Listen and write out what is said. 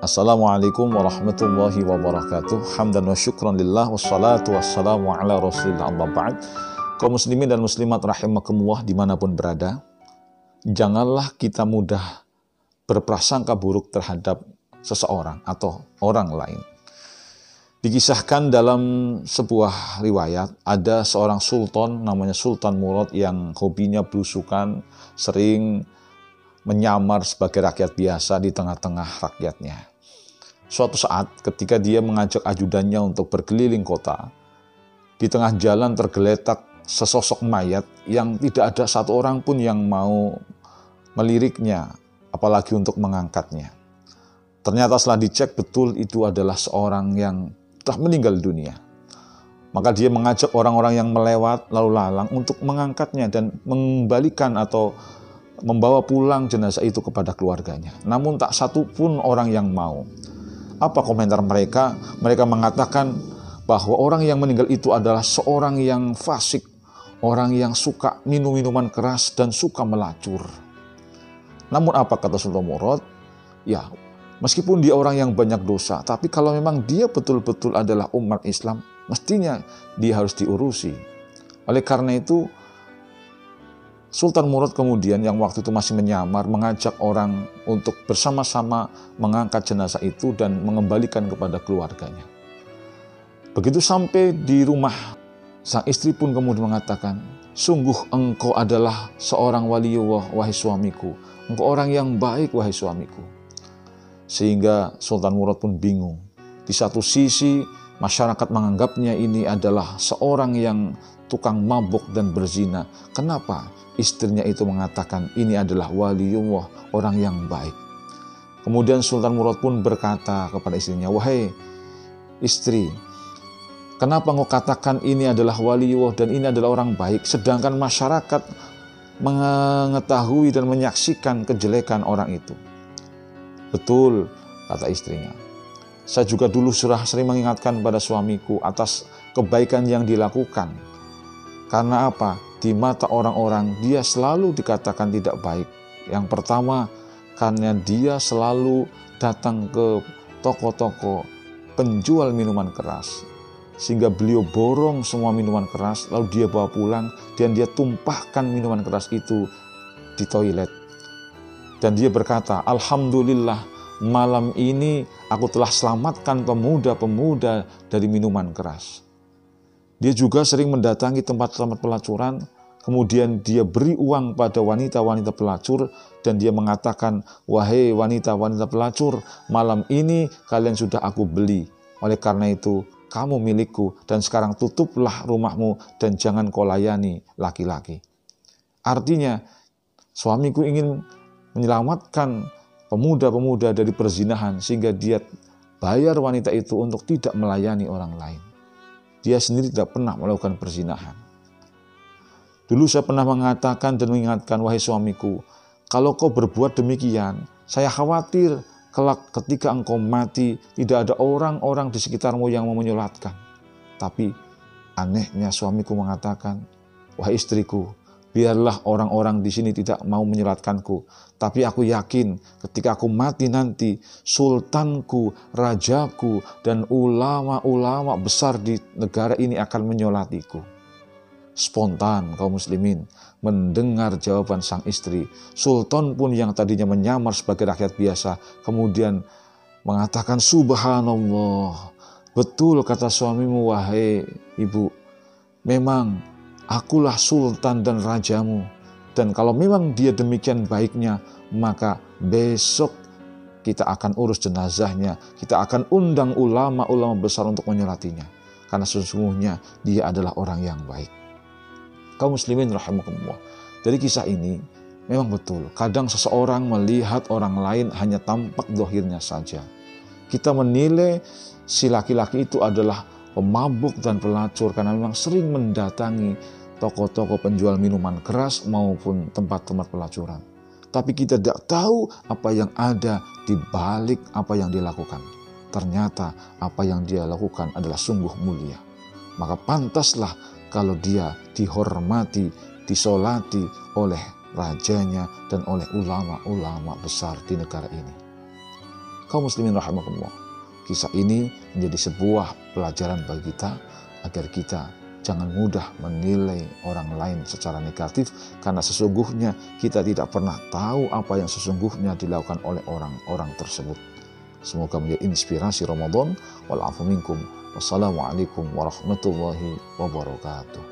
Assalamualaikum warahmatullahi wabarakatuh. Hamdan wa syukran lillah wassalatu wassalamu ala rasulillah amma ba'd. Kaum muslimin dan muslimat rahimakumullah dimanapun berada, janganlah kita mudah berprasangka buruk terhadap seseorang atau orang lain. Dikisahkan dalam sebuah riwayat, ada seorang sultan namanya Sultan Murad yang hobinya belusukan, sering menyamar sebagai rakyat biasa di tengah-tengah rakyatnya. Suatu saat ketika dia mengajak ajudannya untuk berkeliling kota, di tengah jalan tergeletak sesosok mayat yang tidak ada satu orang pun yang mau meliriknya, apalagi untuk mengangkatnya. Ternyata setelah dicek betul itu adalah seorang yang telah meninggal dunia. Maka dia mengajak orang-orang yang melewat lalu lalang untuk mengangkatnya dan mengembalikan atau membawa pulang jenazah itu kepada keluarganya. Namun tak satu pun orang yang mau. Apa komentar mereka? Mereka mengatakan bahwa orang yang meninggal itu adalah seorang yang fasik, orang yang suka minum minuman keras dan suka melacur. Namun apa kata Sultan Murad? Ya, meskipun dia orang yang banyak dosa, tapi kalau memang dia betul-betul adalah umat Islam, mestinya dia harus diurusi. Oleh karena itu, Sultan Murad kemudian yang waktu itu masih menyamar mengajak orang untuk bersama-sama mengangkat jenazah itu dan mengembalikan kepada keluarganya. Begitu sampai di rumah, sang istri pun kemudian mengatakan, "Sungguh engkau adalah seorang waliullah, wahai suamiku. Engkau orang yang baik, wahai suamiku." Sehingga Sultan Murad pun bingung. Di satu sisi, masyarakat menganggapnya ini adalah seorang yang tukang mabuk dan berzina. Kenapa? Istrinya itu mengatakan ini adalah waliullah, orang yang baik. Kemudian Sultan Murad pun berkata kepada istrinya, "Wahai istri, kenapa engkau katakan ini adalah waliullah dan ini adalah orang baik, sedangkan masyarakat mengetahui dan menyaksikan kejelekan orang itu?" "Betul," kata istrinya. "Saya juga dulu sudah sering mengingatkan pada suamiku atas kebaikan yang dilakukan. Karena apa? Di mata orang-orang dia selalu dikatakan tidak baik. Yang pertama, karena dia selalu datang ke toko-toko penjual minuman keras. Sehingga beliau borong semua minuman keras, lalu dia bawa pulang dan dia tumpahkan minuman keras itu di toilet. Dan dia berkata, Alhamdulillah, malam ini aku telah selamatkan pemuda-pemuda dari minuman keras." Dia juga sering mendatangi tempat-tempat pelacuran, kemudian dia beri uang pada wanita-wanita pelacur, dan dia mengatakan, "Wahai wanita-wanita pelacur, malam ini kalian sudah aku beli. Oleh karena itu, kamu milikku, dan sekarang tutuplah rumahmu dan jangan kau layani laki-laki." Artinya, suamiku ingin menyelamatkan pemuda-pemuda dari perzinahan, sehingga dia bayar wanita itu untuk tidak melayani orang lain. Dia sendiri tidak pernah melakukan perzinahan. Dulu saya pernah mengatakan dan mengingatkan, "Wahai suamiku, kalau kau berbuat demikian, saya khawatir kelak ketika engkau mati, tidak ada orang-orang di sekitarmu yang mau menyolatkan." Tapi anehnya suamiku mengatakan, "Wahai istriku, biarlah orang-orang di sini tidak mau menyolatkanku, tapi aku yakin ketika aku mati nanti, sultanku, rajaku, dan ulama-ulama besar di negara ini akan menyolatiku." Spontan kaum muslimin mendengar jawaban sang istri. Sultan pun yang tadinya menyamar sebagai rakyat biasa, kemudian mengatakan, "Subhanallah, betul kata suamimu, wahai ibu. Memang akulah sultan dan rajamu. Dan kalau memang dia demikian baiknya, maka besok kita akan urus jenazahnya. Kita akan undang ulama-ulama besar untuk menyolatinya. Karena sesungguhnya dia adalah orang yang baik." Kaum muslimin rahimakumullah. Dari kisah ini memang betul. Kadang seseorang melihat orang lain hanya tampak zahirnya saja. Kita menilai si laki-laki itu adalah pemabuk dan pelacur karena memang sering mendatangi toko-toko penjual minuman keras maupun tempat-tempat pelacuran. Tapi kita tidak tahu apa yang ada di balik apa yang dia lakukan. Ternyata apa yang dia lakukan adalah sungguh mulia. Maka pantaslah kalau dia dihormati, disolati oleh rajanya dan oleh ulama-ulama besar di negara ini. Kaum muslimin rahimakumullah, kisah ini menjadi sebuah pelajaran bagi kita agar kita jangan mudah menilai orang lain secara negatif, karena sesungguhnya kita tidak pernah tahu apa yang sesungguhnya dilakukan oleh orang-orang tersebut. Semoga menjadi inspirasi Ramadan. Wal afu minkum. Wassalamualaikum warahmatullahi wabarakatuh.